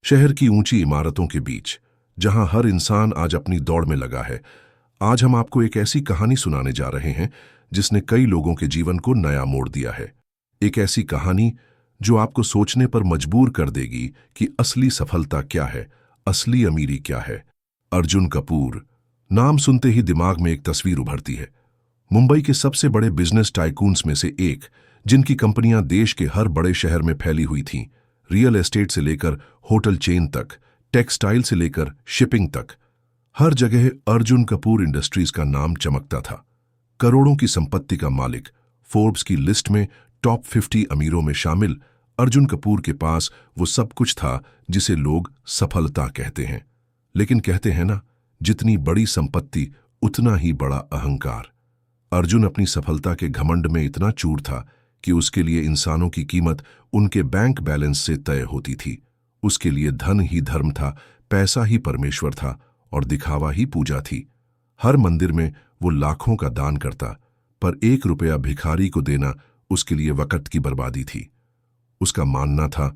शहर की ऊंची इमारतों के बीच, जहां हर इंसान आज अपनी दौड़ में लगा है, आज हम आपको एक ऐसी कहानी सुनाने जा रहे हैं जिसने कई लोगों के जीवन को नया मोड़ दिया है। एक ऐसी कहानी जो आपको सोचने पर मजबूर कर देगी कि असली सफलता क्या है, असली अमीरी क्या है। अर्जुन कपूर नाम सुनते ही दिमाग में एक तस्वीर उभरती है। मुंबई के सबसे बड़े बिजनेस टाइकून्स में से एक, जिनकी कंपनियां देश के हर बड़े शहर में फैली हुई थीं, रियल एस्टेट से लेकर होटल चेन तक, टेक्सटाइल से लेकर शिपिंग तक, हर जगह अर्जुन कपूर इंडस्ट्रीज का नाम चमकता था। करोड़ों की संपत्ति का मालिक, फोर्ब्स की लिस्ट में टॉप 50 अमीरों में शामिल अर्जुन कपूर के पास वो सब कुछ था जिसे लोग सफलता कहते हैं। लेकिन कहते हैं ना, जितनी बड़ी संपत्ति उतना ही बड़ा अहंकार। अर्जुन अपनी सफलता के घमंड में इतना चूर था कि उसके लिए इंसानों की कीमत उनके बैंक बैलेंस से तय होती थी। उसके लिए धन ही धर्म था, पैसा ही परमेश्वर था और दिखावा ही पूजा थी। हर मंदिर में वो लाखों का दान करता, पर 1 रुपया भिखारी को देना उसके लिए वक़्त की बर्बादी थी। उसका मानना था,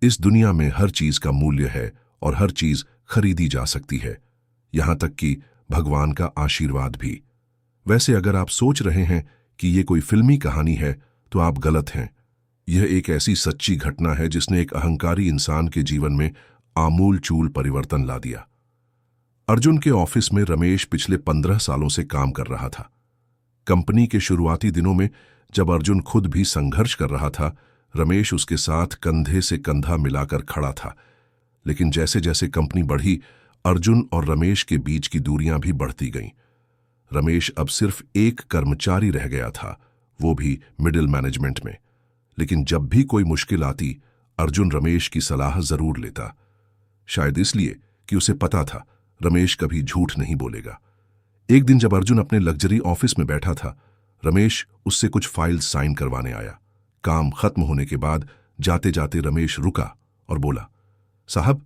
इस दुनिया में हर चीज का मूल्य है और हर चीज खरीदी जा सकती है, यहां तक कि भगवान का आशीर्वाद भी। वैसे अगर आप सोच रहे हैं कि ये कोई फिल्मी कहानी है, तो आप गलत हैं। यह एक ऐसी सच्ची घटना है जिसने एक अहंकारी इंसान के जीवन में आमूल चूल परिवर्तन ला दिया। अर्जुन के ऑफिस में रमेश पिछले 15 सालों से काम कर रहा था। कंपनी के शुरुआती दिनों में जब अर्जुन खुद भी संघर्ष कर रहा था, रमेश उसके साथ कंधे से कंधा मिलाकर खड़ा था। लेकिन जैसे जैसे कंपनी बढ़ी, अर्जुन और रमेश के बीच की दूरियां भी बढ़ती गईं। रमेश अब सिर्फ एक कर्मचारी रह गया था, वो भी मिडिल मैनेजमेंट में। लेकिन जब भी कोई मुश्किल आती, अर्जुन रमेश की सलाह जरूर लेता। शायद इसलिए कि उसे पता था रमेश कभी झूठ नहीं बोलेगा। एक दिन जब अर्जुन अपने लग्जरी ऑफिस में बैठा था, रमेश उससे कुछ फाइल्स साइन करवाने आया। काम खत्म होने के बाद जाते जाते रमेश रुका और बोला, साहब,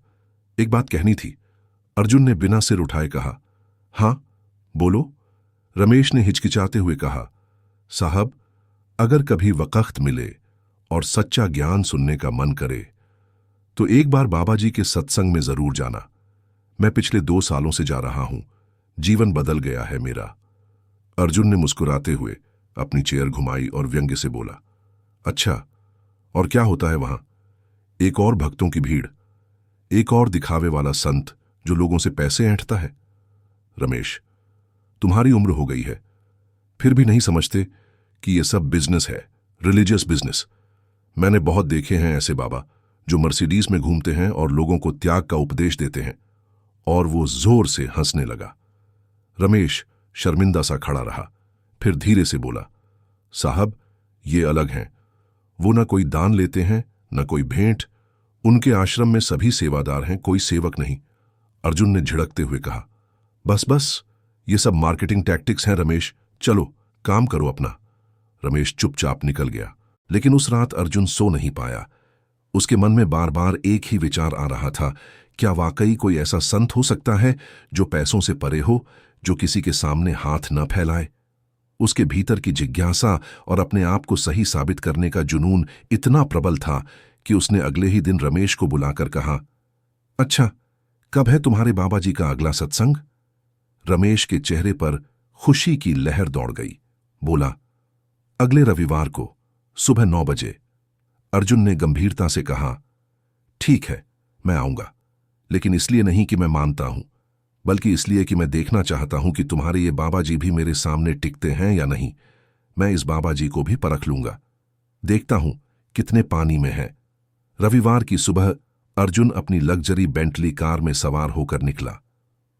एक बात कहनी थी। अर्जुन ने बिना सिर उठाए कहा, हाँ बोलो। रमेश ने हिचकिचाते हुए कहा, साहब, अगर कभी वक्त मिले और सच्चा ज्ञान सुनने का मन करे तो एक बार बाबा जी के सत्संग में जरूर जाना। मैं पिछले 2 सालों से जा रहा हूं, जीवन बदल गया है मेरा। अर्जुन ने मुस्कुराते हुए अपनी चेयर घुमाई और व्यंग्य से बोला, अच्छा, और क्या होता है वहां? एक और भक्तों की भीड़, एक और दिखावे वाला संत जो लोगों से पैसे ऐंठता है। रमेश, तुम्हारी उम्र हो गई है, फिर भी नहीं समझते कि यह सब बिजनेस है, रिलीजियस बिजनेस। मैंने बहुत देखे हैं ऐसे बाबा जो मर्सिडीज में घूमते हैं और लोगों को त्याग का उपदेश देते हैं। और वो जोर से हंसने लगा। रमेश शर्मिंदा सा खड़ा रहा, फिर धीरे से बोला, साहब, ये अलग हैं। वो न कोई दान लेते हैं, न कोई भेंट। उनके आश्रम में सभी सेवादार हैं, कोई सेवक नहीं। अर्जुन ने झिड़कते हुए कहा, बस बस, ये सब मार्केटिंग टैक्टिक्स हैं रमेश, चलो काम करो अपना। रमेश चुपचाप निकल गया। लेकिन उस रात अर्जुन सो नहीं पाया। उसके मन में बार बार एक ही विचार आ रहा था, क्या वाकई कोई ऐसा संत हो सकता है जो पैसों से परे हो, जो किसी के सामने हाथ न फैलाए? उसके भीतर की जिज्ञासा और अपने आप को सही साबित करने का जुनून इतना प्रबल था कि उसने अगले ही दिन रमेश को बुलाकर कहा, अच्छा, कब है तुम्हारे बाबा जी का अगला सत्संग? रमेश के चेहरे पर खुशी की लहर दौड़ गई। बोला, अगले रविवार को सुबह 9 बजे। अर्जुन ने गंभीरता से कहा, ठीक है, मैं आऊंगा, लेकिन इसलिए नहीं कि मैं मानता हूं, बल्कि इसलिए कि मैं देखना चाहता हूं कि तुम्हारे ये बाबा जी भी मेरे सामने टिकते हैं या नहीं। मैं इस बाबा जी को भी परख लूंगा, देखता हूं कितने पानी में है। रविवार की सुबह अर्जुन अपनी लग्जरी बेंटली कार में सवार होकर निकला।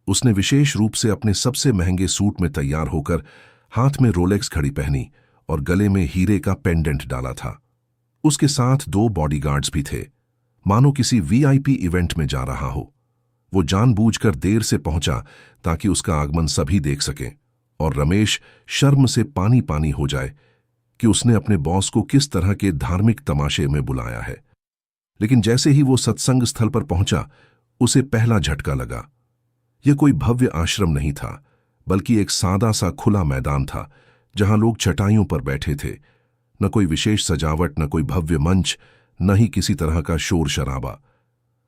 उसने विशेष रूप से अपने सबसे महंगे सूट में तैयार होकर हाथ में रोलेक्स घड़ी पहनी और गले में हीरे का पेंडेंट डाला था। उसके साथ 2 बॉडीगार्ड्स भी थे, मानो किसी वीआईपी इवेंट में जा रहा हो। वो जानबूझकर देर से पहुंचा ताकि उसका आगमन सभी देख सकें और रमेश शर्म से पानी पानी हो जाए कि उसने अपने बॉस को किस तरह के धार्मिक तमाशे में बुलाया है। लेकिन जैसे ही वो सत्संग स्थल पर पहुंचा, उसे पहला झटका लगा। यह कोई भव्य आश्रम नहीं था, बल्कि एक सादा सा खुला मैदान था जहां लोग चटाइयों पर बैठे थे। न कोई विशेष सजावट, न कोई भव्य मंच, न ही किसी तरह का शोर शराबा।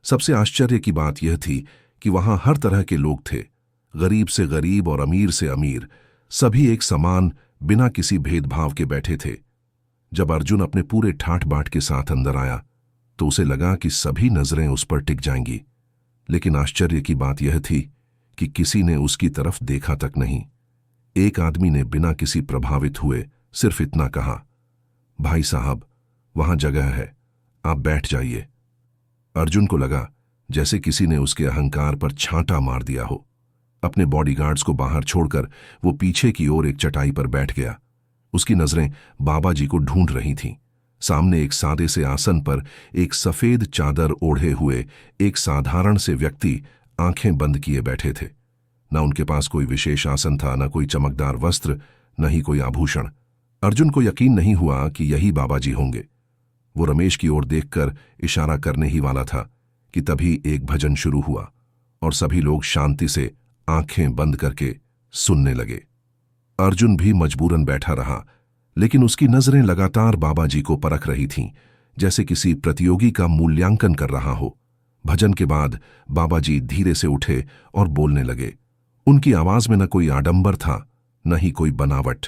सबसे आश्चर्य की बात यह थी कि वहां हर तरह के लोग थे, गरीब से गरीब और अमीर से अमीर, सभी एक समान, बिना किसी भेदभाव के बैठे थे। जब अर्जुन अपने पूरे ठाठ बाट के साथ अंदर आया तो उसे लगा कि सभी नजरें उस पर टिक जाएंगी, लेकिन आश्चर्य की बात यह थी कि किसी ने उसकी तरफ देखा तक नहीं। एक आदमी ने बिना किसी प्रभावित हुए सिर्फ इतना कहा, भाई साहब, वहां जगह है, आप बैठ जाइए। अर्जुन को लगा जैसे किसी ने उसके अहंकार पर छांटा मार दिया हो। अपने बॉडीगार्ड्स को बाहर छोड़कर वो पीछे की ओर एक चटाई पर बैठ गया। उसकी नजरें बाबा जी को ढूंढ रही थीं। सामने एक सादे से आसन पर एक सफेद चादर ओढ़े हुए एक साधारण से व्यक्ति आंखें बंद किए बैठे थे। न उनके पास कोई विशेष आसन था, न कोई चमकदार वस्त्र, न ही कोई आभूषण। अर्जुन को यकीन नहीं हुआ कि यही बाबा जी होंगे। वो रमेश की ओर देखकर इशारा करने ही वाला था कि तभी एक भजन शुरू हुआ और सभी लोग शांति से आंखें बंद करके सुनने लगे। अर्जुन भी मजबूरन बैठा रहा, लेकिन उसकी नजरें लगातार बाबा जी को परख रही थीं, जैसे किसी प्रतियोगी का मूल्यांकन कर रहा हो। भजन के बाद बाबा जी धीरे से उठे और बोलने लगे। उनकी आवाज में न कोई आडंबर था, न ही कोई बनावट।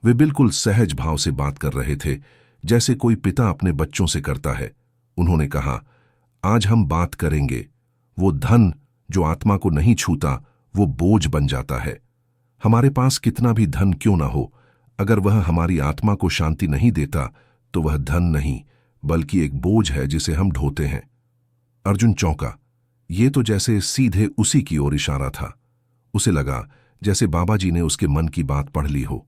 वे बिल्कुल सहज भाव से बात कर रहे थे, जैसे कोई पिता अपने बच्चों से करता है। उन्होंने कहा, आज हम बात करेंगे, वो धन जो आत्मा को नहीं छूता वो बोझ बन जाता है। हमारे पास कितना भी धन क्यों ना हो, अगर वह हमारी आत्मा को शांति नहीं देता तो वह धन नहीं बल्कि एक बोझ है जिसे हम ढोते हैं। अर्जुन चौंका। ये तो जैसे सीधे उसी की ओर इशारा था। उसे लगा जैसे बाबा जी ने उसके मन की बात पढ़ ली हो।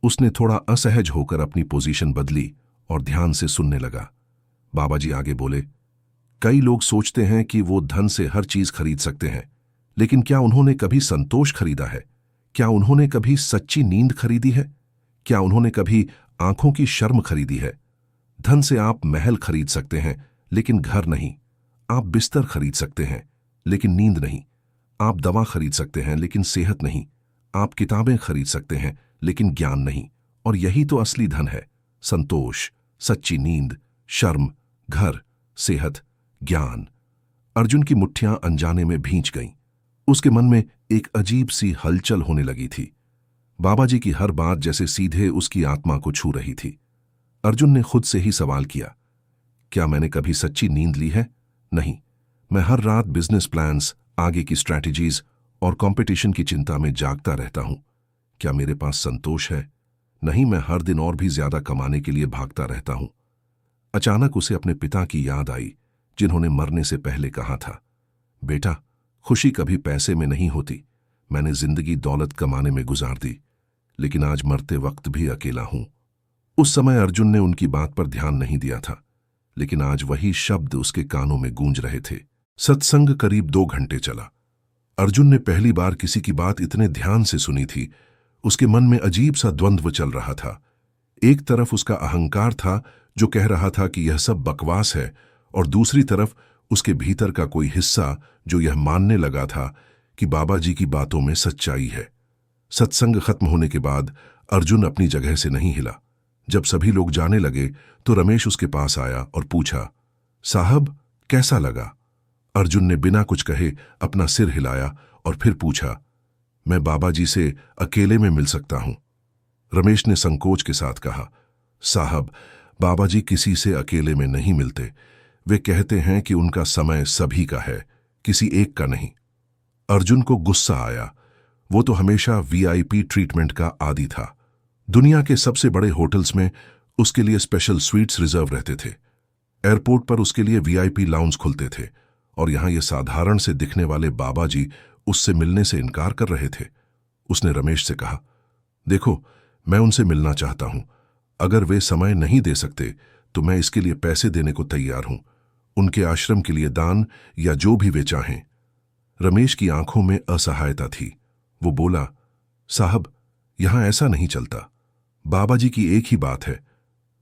उसने थोड़ा असहज होकर अपनी पोजीशन बदली और ध्यान से सुनने लगा। बाबा जी आगे बोले, कई लोग सोचते हैं कि वो धन से हर चीज खरीद सकते हैं, लेकिन क्या उन्होंने कभी संतोष खरीदा है? क्या उन्होंने कभी सच्ची नींद खरीदी है? क्या उन्होंने कभी आंखों की शर्म खरीदी है? धन से आप महल खरीद सकते हैं, लेकिन घर नहीं। आप बिस्तर खरीद सकते हैं, लेकिन नींद नहीं। आप दवा खरीद सकते हैं, लेकिन सेहत नहीं। आप किताबें खरीद सकते हैं, लेकिन ज्ञान नहीं। और यही तो असली धन है, संतोष, सच्ची नींद, शर्म, घर, सेहत, ज्ञान। अर्जुन की मुट्ठियां अनजाने में भींच गईं। उसके मन में एक अजीब सी हलचल होने लगी थी। बाबा जी की हर बात जैसे सीधे उसकी आत्मा को छू रही थी। अर्जुन ने खुद से ही सवाल किया, क्या मैंने कभी सच्ची नींद ली है? नहीं। मैं हर रात बिजनेस प्लान्स, आगे की स्ट्रैटेजीज और कंपटीशन की चिंता में जागता रहता हूं। क्या मेरे पास संतोष है? नहीं, मैं हर दिन और भी ज्यादा कमाने के लिए भागता रहता हूं। अचानक उसे अपने पिता की याद आई, जिन्होंने मरने से पहले कहा था, बेटा, खुशी कभी पैसे में नहीं होती। मैंने जिंदगी दौलत कमाने में गुजार दी, लेकिन आज मरते वक्त भी अकेला हूं। उस समय अर्जुन ने उनकी बात पर ध्यान नहीं दिया था, लेकिन आज वही शब्द उसके कानों में गूंज रहे थे। सत्संग करीब 2 घंटे चला। अर्जुन ने पहली बार किसी की बात इतने ध्यान से सुनी थी। उसके मन में अजीब सा द्वंद्व चल रहा था। एक तरफ उसका अहंकार था जो कह रहा था कि यह सब बकवास है, और दूसरी तरफ उसके भीतर का कोई हिस्सा जो यह मानने लगा था कि बाबा जी की बातों में सच्चाई है। सत्संग खत्म होने के बाद अर्जुन अपनी जगह से नहीं हिला। जब सभी लोग जाने लगे तो रमेश उसके पास आया और पूछा, साहब, कैसा लगा? अर्जुन ने बिना कुछ कहे अपना सिर हिलाया और फिर पूछा, मैं बाबा जी से अकेले में मिल सकता हूं? रमेश ने संकोच के साथ कहा, साहब, बाबा जी किसी से अकेले में नहीं मिलते। वे कहते हैं कि उनका समय सभी का है, किसी एक का नहीं। अर्जुन को गुस्सा आया। वो तो हमेशा वीआईपी ट्रीटमेंट का आदी था। दुनिया के सबसे बड़े होटल्स में उसके लिए स्पेशल स्वीट्स रिजर्व रहते थे। एयरपोर्ट पर उसके लिए वीआईपी लाउंज खुलते थे, और यहां ये साधारण से दिखने वाले बाबा जी उससे मिलने से इनकार कर रहे थे। उसने रमेश से कहा, देखो, मैं उनसे मिलना चाहता हूं। अगर वे समय नहीं दे सकते तो मैं इसके लिए पैसे देने को तैयार हूं, उनके आश्रम के लिए दान या जो भी वे चाहें। रमेश की आंखों में असहायता थी। वो बोला, साहब, यहां ऐसा नहीं चलता। बाबा जी की एक ही बात है,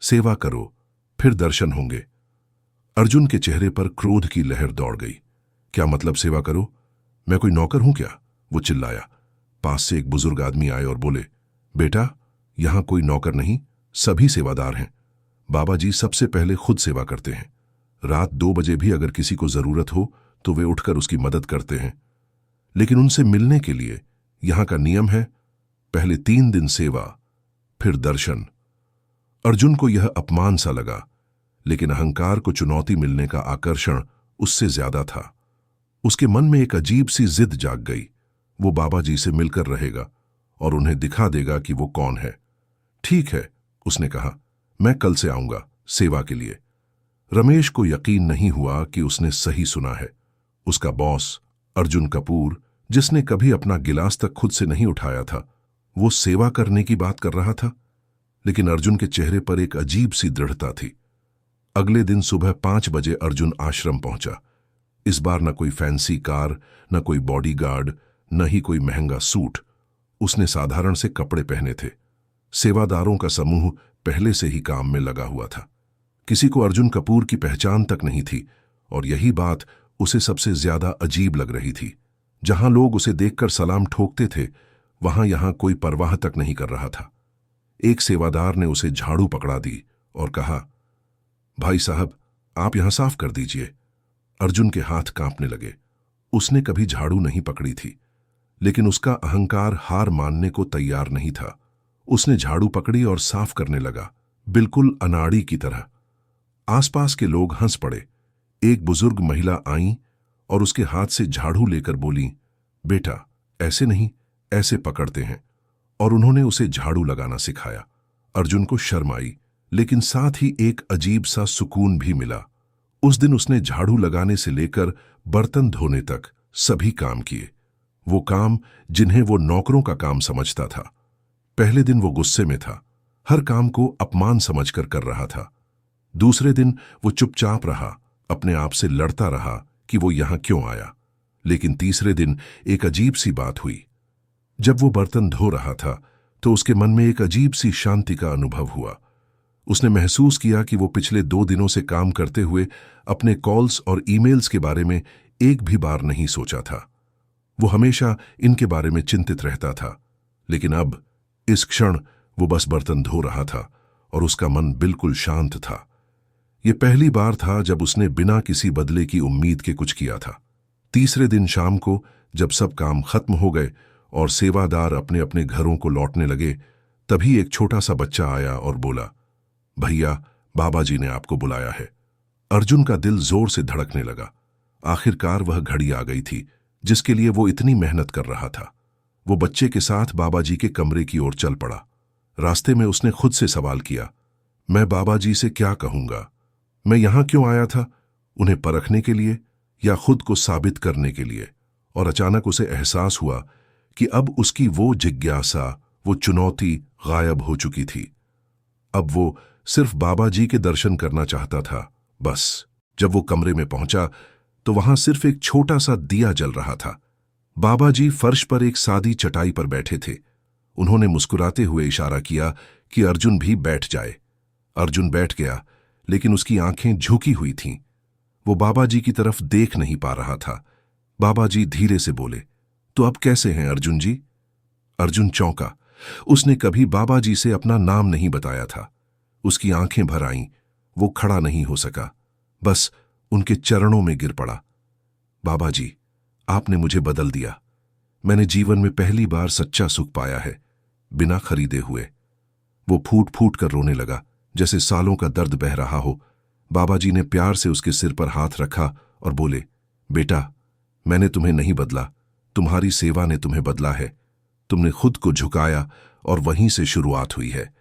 सेवा करो, फिर दर्शन होंगे। अर्जुन के चेहरे पर क्रोध की लहर दौड़ गई। क्या मतलब सेवा करो? मैं कोई नौकर हूं क्या? वो चिल्लाया। पास से एक बुजुर्ग आदमी आए और बोले, बेटा, यहां कोई नौकर नहीं, सभी सेवादार हैं। बाबा जी सबसे पहले खुद सेवा करते हैं। रात 2 बजे भी अगर किसी को जरूरत हो तो वे उठकर उसकी मदद करते हैं। लेकिन उनसे मिलने के लिए यहां का नियम है, पहले 3 दिन सेवा, फिर दर्शन। अर्जुन को यह अपमान सा लगा, लेकिन अहंकार को चुनौती मिलने का आकर्षण उससे ज्यादा था। उसके मन में एक अजीब सी जिद जाग गई। वो बाबा जी से मिलकर रहेगा और उन्हें दिखा देगा कि वो कौन है। ठीक है, उसने कहा, मैं कल से आऊंगा सेवा के लिए। रमेश को यकीन नहीं हुआ कि उसने सही सुना है। उसका बॉस अर्जुन कपूर, जिसने कभी अपना गिलास तक खुद से नहीं उठाया था, वो सेवा करने की बात कर रहा था। लेकिन अर्जुन के चेहरे पर एक अजीब सी दृढ़ता थी। अगले दिन सुबह 5 बजे अर्जुन आश्रम पहुंचा। इस बार न कोई फैंसी कार, न कोई बॉडीगार्ड, न ही कोई महंगा सूट। उसने साधारण से कपड़े पहने थे। सेवादारों का समूह पहले से ही काम में लगा हुआ था। किसी को अर्जुन कपूर की पहचान तक नहीं थी, और यही बात उसे सबसे ज्यादा अजीब लग रही थी। जहां लोग उसे देखकर सलाम ठोकते थे, वहां यहां कोई परवाह तक नहीं कर रहा था। एक सेवादार ने उसे झाड़ू पकड़ा दी और कहा, भाई साहब, आप यहां साफ कर दीजिए। अर्जुन के हाथ कांपने लगे। उसने कभी झाड़ू नहीं पकड़ी थी, लेकिन उसका अहंकार हार मानने को तैयार नहीं था। उसने झाड़ू पकड़ी और साफ करने लगा, बिल्कुल अनाड़ी की तरह। आसपास के लोग हंस पड़े। एक बुजुर्ग महिला आई और उसके हाथ से झाड़ू लेकर बोली, बेटा, ऐसे नहीं, ऐसे पकड़ते हैं। और उन्होंने उसे झाड़ू लगाना सिखाया। अर्जुन को शर्म आई, लेकिन साथ ही एक अजीब सा सुकून भी मिला। उस दिन उसने झाड़ू लगाने से लेकर बर्तन धोने तक सभी काम किए। वो काम जिन्हें वो नौकरों का काम समझता था। पहले दिन वो गुस्से में था, हर काम को अपमान समझकर कर रहा था। दूसरे दिन वो चुपचाप रहा, अपने आप से लड़ता रहा कि वो यहां क्यों आया। लेकिन तीसरे दिन एक अजीब सी बात हुई। जब वो बर्तन धो रहा था तो उसके मन में एक अजीब सी शांति का अनुभव हुआ। उसने महसूस किया कि वो पिछले 2 दिनों से काम करते हुए अपने कॉल्स और ईमेल्स के बारे में एक भी बार नहीं सोचा था। वो हमेशा इनके बारे में चिंतित रहता था, लेकिन अब इस क्षण वो बस बर्तन धो रहा था और उसका मन बिल्कुल शांत था। ये पहली बार था जब उसने बिना किसी बदले की उम्मीद के कुछ किया था। तीसरे दिन शाम को जब सब काम खत्म हो गए और सेवादार अपने अपने घरों को लौटने लगे, तभी एक छोटा सा बच्चा आया और बोला, भैया, बाबा जी ने आपको बुलाया है। अर्जुन का दिल जोर से धड़कने लगा। आखिरकार वह घड़ी आ गई थी जिसके लिए वो इतनी मेहनत कर रहा था। वो बच्चे के साथ बाबा जी के कमरे की ओर चल पड़ा। रास्ते में उसने खुद से सवाल किया, मैं बाबा जी से क्या कहूंगा? मैं यहां क्यों आया था? उन्हें परखने के लिए या खुद को साबित करने के लिए? और अचानक उसे एहसास हुआ कि अब उसकी वो जिज्ञासा, वो चुनौती गायब हो चुकी थी। अब वो सिर्फ बाबा जी के दर्शन करना चाहता था, बस। जब वो कमरे में पहुंचा तो वहां सिर्फ एक छोटा सा दिया जल रहा था। बाबा जी फर्श पर एक सादी चटाई पर बैठे थे। उन्होंने मुस्कुराते हुए इशारा किया कि अर्जुन भी बैठ जाए। अर्जुन बैठ गया, लेकिन उसकी आंखें झुकी हुई थीं। वो बाबा जी की तरफ देख नहीं पा रहा था। बाबा जी धीरे से बोले, तो अब कैसे हैं अर्जुन जी? अर्जुन चौंका। उसने कभी बाबा जी से अपना नाम नहीं बताया था। उसकी आंखें भर आईं। वो खड़ा नहीं हो सका, बस उनके चरणों में गिर पड़ा। बाबा जी, आपने मुझे बदल दिया। मैंने जीवन में पहली बार सच्चा सुख पाया है, बिना खरीदे हुए। वो फूट फूट कर रोने लगा, जैसे सालों का दर्द बह रहा हो। बाबा जी ने प्यार से उसके सिर पर हाथ रखा और बोले, बेटा, मैंने तुम्हें नहीं बदला, तुम्हारी सेवा ने तुम्हें बदला है। तुमने खुद को झुकाया और वहीं से शुरुआत हुई है।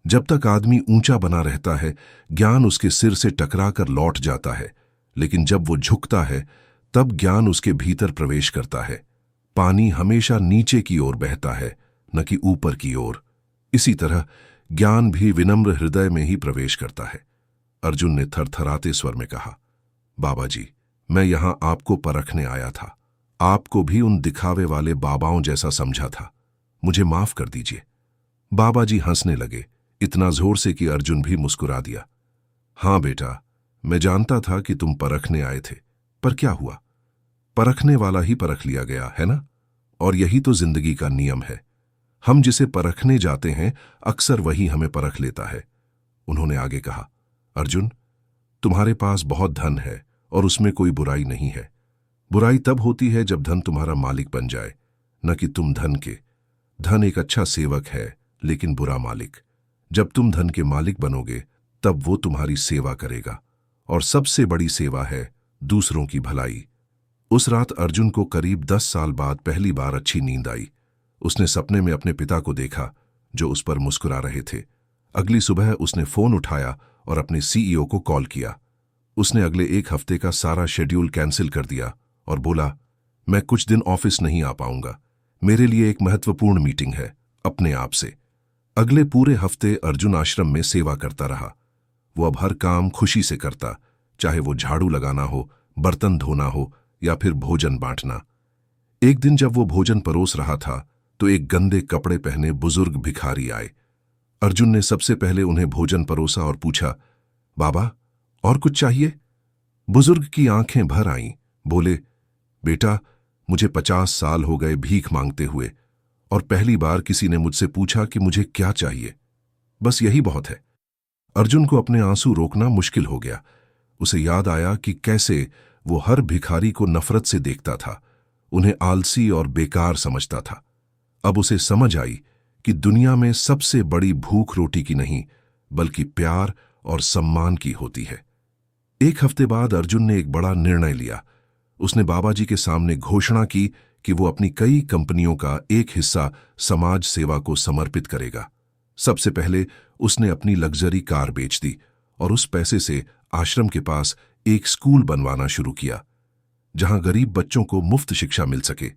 जब तक आदमी ऊंचा बना रहता है, ज्ञान उसके सिर से टकराकर लौट जाता है, लेकिन जब वो झुकता है, तब ज्ञान उसके भीतर प्रवेश करता है। पानी हमेशा नीचे की ओर बहता है, न कि ऊपर की ओर। इसी तरह ज्ञान भी विनम्र हृदय में ही प्रवेश करता है। अर्जुन ने थरथराते स्वर में कहा, बाबा जी, मैं यहां आपको परखने आया था। आपको भी उन दिखावे वाले बाबाओं जैसा समझा था। मुझे माफ कर दीजिए। बाबा जी हंसने लगे, इतना जोर से कि अर्जुन भी मुस्कुरा दिया। हां बेटा, मैं जानता था कि तुम परखने आए थे, पर क्या हुआ? परखने वाला ही परख लिया गया, है ना? और यही तो जिंदगी का नियम है। हम जिसे परखने जाते हैं, अक्सर वही हमें परख लेता है। उन्होंने आगे कहा, अर्जुन, तुम्हारे पास बहुत धन है और उसमें कोई बुराई नहीं है। बुराई तब होती है जब धन तुम्हारा मालिक बन जाए, न कि तुम धन के। धन एक अच्छा सेवक है, लेकिन बुरा मालिक। जब तुम धन के मालिक बनोगे तब वो तुम्हारी सेवा करेगा, और सबसे बड़ी सेवा है दूसरों की भलाई। उस रात अर्जुन को करीब 10 साल बाद पहली बार अच्छी नींद आई। उसने सपने में अपने पिता को देखा, जो उस पर मुस्कुरा रहे थे। अगली सुबह उसने फोन उठाया और अपने सीईओ को कॉल किया। उसने अगले 1 हफ्ते का सारा शेड्यूल कैंसिल कर दिया और बोला, मैं कुछ दिन ऑफिस नहीं आ पाऊंगा, मेरे लिए एक महत्वपूर्ण मीटिंग है अपने आप से। अगले पूरे हफ्ते अर्जुन आश्रम में सेवा करता रहा। वो अब हर काम खुशी से करता, चाहे वो झाड़ू लगाना हो, बर्तन धोना हो या फिर भोजन बांटना। एक दिन जब वो भोजन परोस रहा था तो एक गंदे कपड़े पहने बुजुर्ग भिखारी आए। अर्जुन ने सबसे पहले उन्हें भोजन परोसा और पूछा, बाबा, और कुछ चाहिए? बुजुर्ग की आंखें भर आईं। बोले, बेटा, मुझे 50 साल हो गए भीख मांगते हुए, और पहली बार किसी ने मुझसे पूछा कि मुझे क्या चाहिए। बस यही बहुत है। अर्जुन को अपने आंसू रोकना मुश्किल हो गया। उसे याद आया कि कैसे वो हर भिखारी को नफरत से देखता था, उन्हें आलसी और बेकार समझता था। अब उसे समझ आई कि दुनिया में सबसे बड़ी भूख रोटी की नहीं, बल्कि प्यार और सम्मान की होती है। 1 हफ्ते बाद अर्जुन ने एक बड़ा निर्णय लिया। उसने बाबाजी के सामने घोषणा की कि वो अपनी कई कंपनियों का एक हिस्सा समाज सेवा को समर्पित करेगा। सबसे पहले उसने अपनी लग्जरी कार बेच दी और उस पैसे से आश्रम के पास एक स्कूल बनवाना शुरू किया, जहां गरीब बच्चों को मुफ्त शिक्षा मिल सके।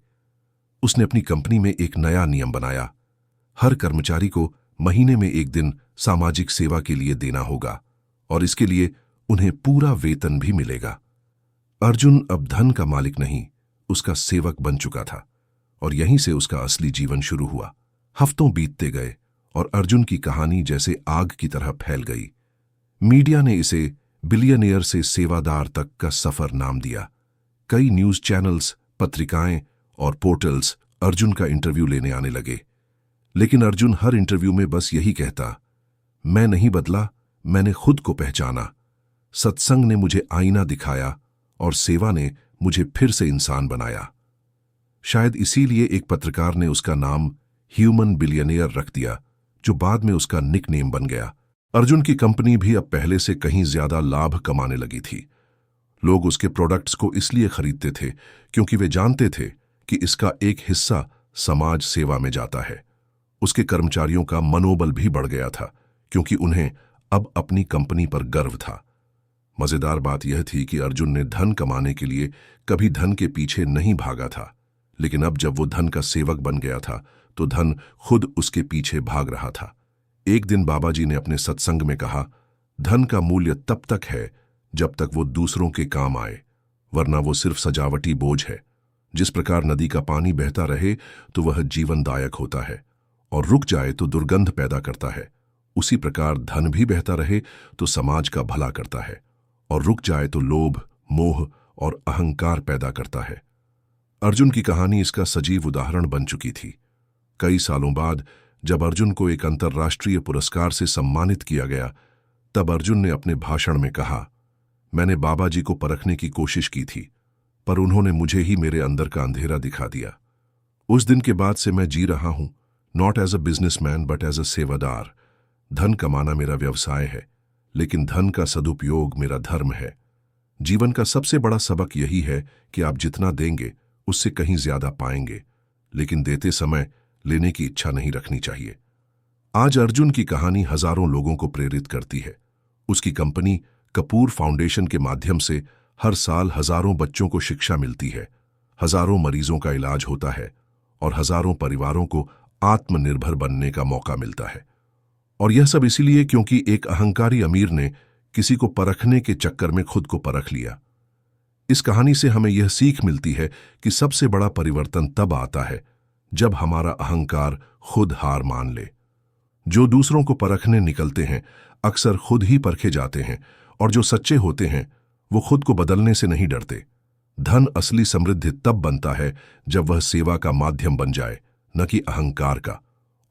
उसने अपनी कंपनी में एक नया नियम बनाया, हर कर्मचारी को महीने में 1 दिन सामाजिक सेवा के लिए देना होगा, और इसके लिए उन्हें पूरा वेतन भी मिलेगा। अर्जुन अब धन का मालिक नहीं, उसका सेवक बन चुका था, और यहीं से उसका असली जीवन शुरू हुआ। हफ्तों बीतते गए और अर्जुन की कहानी जैसे आग की तरह फैल गई। मीडिया ने इसे बिलियनियर से सेवादार तक का सफर नाम दिया। कई न्यूज चैनल्स, पत्रिकाएं और पोर्टल्स अर्जुन का इंटरव्यू लेने आने लगे। लेकिन अर्जुन हर इंटरव्यू में बस यही कहता, मैं नहीं बदला, मैंने खुद को पहचाना। सत्संग ने मुझे आईना दिखाया और सेवा ने मुझे फिर से इंसान बनाया। शायद इसीलिए एक पत्रकार ने उसका नाम ह्यूमन बिलियनियर रख दिया, जो बाद में उसका निकनेम बन गया। अर्जुन की कंपनी भी अब पहले से कहीं ज्यादा लाभ कमाने लगी थी। लोग उसके प्रोडक्ट्स को इसलिए खरीदते थे क्योंकि वे जानते थे कि इसका एक हिस्सा समाज सेवा में जाता है। उसके कर्मचारियों का मनोबल भी बढ़ गया था, क्योंकि उन्हें अब अपनी कंपनी पर गर्व था। मजेदार बात यह थी कि अर्जुन ने धन कमाने के लिए कभी धन के पीछे नहीं भागा था, लेकिन अब जब वो धन का सेवक बन गया था तो धन खुद उसके पीछे भाग रहा था। एक दिन बाबाजी ने अपने सत्संग में कहा, धन का मूल्य तब तक है जब तक वो दूसरों के काम आए, वरना वो सिर्फ सजावटी बोझ है। जिस प्रकार नदी का पानी बहता रहे तो वह जीवनदायक होता है, और रुक जाए तो दुर्गंध पैदा करता है, उसी प्रकार धन भी बहता रहे तो समाज का भला करता है, और रुक जाए तो लोभ, मोह और अहंकार पैदा करता है। अर्जुन की कहानी इसका सजीव उदाहरण बन चुकी थी। कई सालों बाद जब अर्जुन को एक अंतर्राष्ट्रीय पुरस्कार से सम्मानित किया गया, तब अर्जुन ने अपने भाषण में कहा, मैंने बाबाजी को परखने की कोशिश की थी, पर उन्होंने मुझे ही मेरे अंदर का अंधेरा दिखा दिया। उस दिन के बाद से मैं जी रहा हूं, not as a businessman but as a सेवादार। धन कमाना मेरा व्यवसाय है, लेकिन धन का सदुपयोग मेरा धर्म है। जीवन का सबसे बड़ा सबक यही है कि आप जितना देंगे उससे कहीं ज्यादा पाएंगे, लेकिन देते समय लेने की इच्छा नहीं रखनी चाहिए। आज अर्जुन की कहानी हजारों लोगों को प्रेरित करती है। उसकी कंपनी कपूर फाउंडेशन के माध्यम से हर साल हजारों बच्चों को शिक्षा मिलती है, हजारों मरीजों का इलाज होता है, और हजारों परिवारों को आत्मनिर्भर बनने का मौका मिलता है। और यह सब इसीलिए क्योंकि एक अहंकारी अमीर ने किसी को परखने के चक्कर में खुद को परख लिया। इस कहानी से हमें यह सीख मिलती है कि सबसे बड़ा परिवर्तन तब आता है जब हमारा अहंकार खुद हार मान ले। जो दूसरों को परखने निकलते हैं अक्सर खुद ही परखे जाते हैं, और जो सच्चे होते हैं वो खुद को बदलने से नहीं डरते। धन असली समृद्धि तब बनता है जब वह सेवा का माध्यम बन जाए, न कि अहंकार का।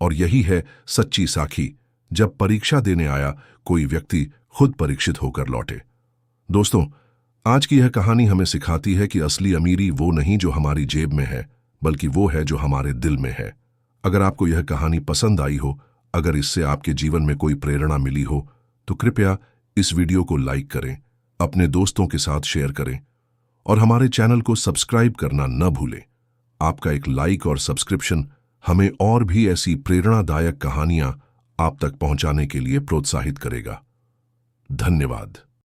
और यही है सच्ची साखी, जब परीक्षा देने आया कोई व्यक्ति खुद परीक्षित होकर लौटे। दोस्तों, आज की यह कहानी हमें सिखाती है कि असली अमीरी वो नहीं जो हमारी जेब में है, बल्कि वो है जो हमारे दिल में है। अगर आपको यह कहानी पसंद आई हो, अगर इससे आपके जीवन में कोई प्रेरणा मिली हो, तो कृपया इस वीडियो को लाइक करें, अपने दोस्तों के साथ शेयर करें और हमारे चैनल को सब्सक्राइब करना न भूलें। आपका एक लाइक और सब्सक्रिप्शन हमें और भी ऐसी प्रेरणादायक कहानियां आप तक पहुंचाने के लिए प्रोत्साहित करेगा। धन्यवाद।